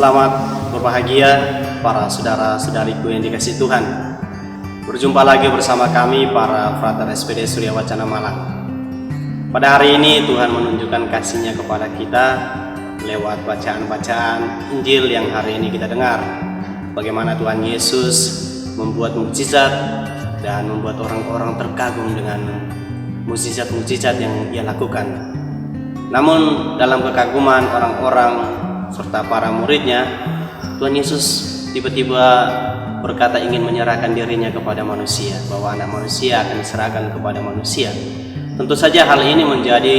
Selamat berbahagia para saudara-saudariku yang dikasihi Tuhan. Berjumpa lagi bersama kami para Frater SPD Surya Wacana Malang. Pada hari ini Tuhan menunjukkan kasih-Nya kepada kita lewat bacaan-bacaan Injil yang hari ini kita dengar. Bagaimana Tuhan Yesus membuat mukjizat dan membuat orang-orang terkagum dengan mukjizat-mukjizat yang Ia lakukan. Namun dalam kekaguman orang-orang serta para muridnya, Tuhan Yesus tiba-tiba berkata ingin menyerahkan dirinya kepada manusia, bahwa anak manusia akan diserahkan kepada manusia. Tentu saja hal ini menjadi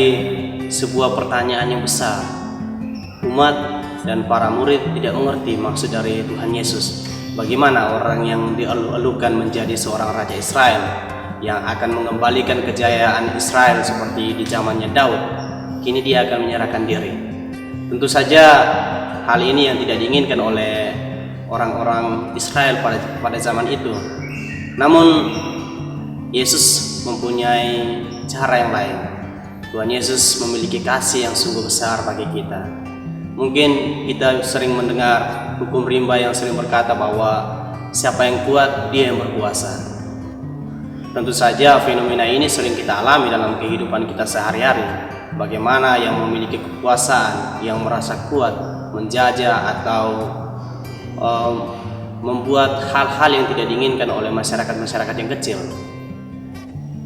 sebuah pertanyaan yang besar. Umat dan para murid tidak mengerti maksud dari Tuhan Yesus. Bagaimana orang yang dielu-elukan menjadi seorang Raja Israel yang akan mengembalikan kejayaan Israel seperti di zamannya Daud, kini dia akan menyerahkan diri. Tentu saja hal ini yang tidak diinginkan oleh orang-orang Israel pada zaman itu. Namun Yesus mempunyai cara yang lain. Tuhan Yesus memiliki kasih yang sungguh besar bagi kita. Mungkin kita sering mendengar hukum rimba yang sering berkata bahwa siapa yang kuat, dia yang berkuasa. Tentu saja fenomena ini sering kita alami dalam kehidupan kita sehari-hari. Bagaimana yang memiliki kekuasaan, yang merasa kuat, menjajah atau membuat hal-hal yang tidak diinginkan oleh masyarakat yang kecil.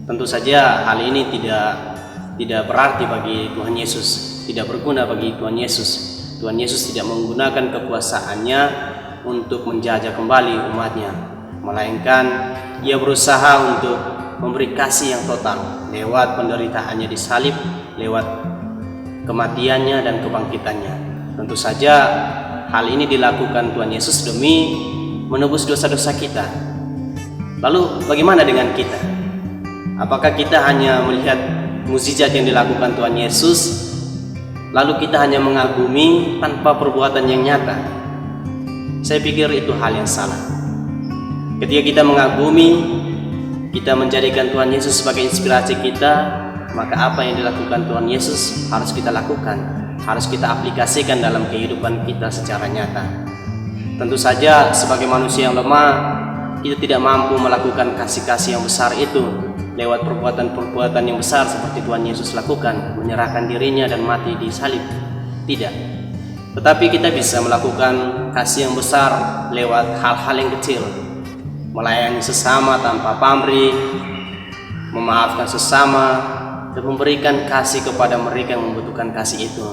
Tentu saja hal ini tidak berarti bagi Tuhan Yesus, tidak berguna bagi Tuhan Yesus. Tuhan Yesus tidak menggunakan kekuasaannya untuk menjajah kembali umatnya, melainkan Ia berusaha untuk memberi kasih yang total lewat penderitaannya di salib, lewat kematiannya dan kebangkitannya. Tentu saja hal ini dilakukan Tuhan Yesus demi menebus dosa-dosa kita. Lalu bagaimana dengan kita? Apakah kita hanya melihat mukjizat yang dilakukan Tuhan Yesus, lalu kita hanya mengagumi tanpa perbuatan yang nyata? Saya pikir itu hal yang salah. Ketika kita mengagumi, kita menjadikan Tuhan Yesus sebagai inspirasi kita, maka apa yang dilakukan Tuhan Yesus harus kita lakukan, harus kita aplikasikan dalam kehidupan kita secara nyata. Tentu saja sebagai manusia yang lemah, kita tidak mampu melakukan kasih-kasih yang besar itu lewat perbuatan-perbuatan yang besar seperti Tuhan Yesus lakukan, menyerahkan dirinya dan mati di salib. Tidak. Tetapi kita bisa melakukan kasih yang besar lewat hal-hal yang kecil, melayani sesama tanpa pamrih, memaafkan sesama, dan memberikan kasih kepada mereka yang membutuhkan kasih itu.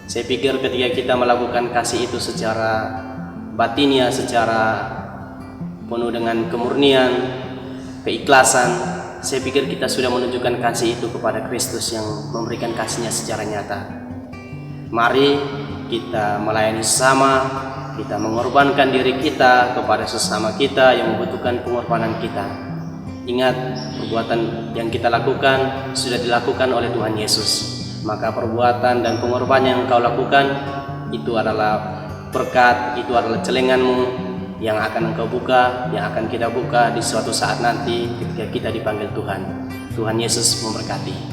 Saya pikir ketika kita melakukan kasih itu secara batinnya, secara penuh dengan kemurnian, keikhlasan, saya pikir kita sudah menunjukkan kasih itu kepada Kristus yang memberikan kasih-Nya secara nyata. Mari kita melayani sesama, kita mengorbankan diri kita kepada sesama kita yang membutuhkan pengorbanan kita. Ingat, perbuatan yang kita lakukan sudah dilakukan oleh Tuhan Yesus. Maka perbuatan dan pengorbanan yang engkau lakukan itu adalah berkat, itu adalah celenganmu yang akan engkau buka, yang akan kita buka di suatu saat nanti ketika kita dipanggil Tuhan. Tuhan Yesus memberkati.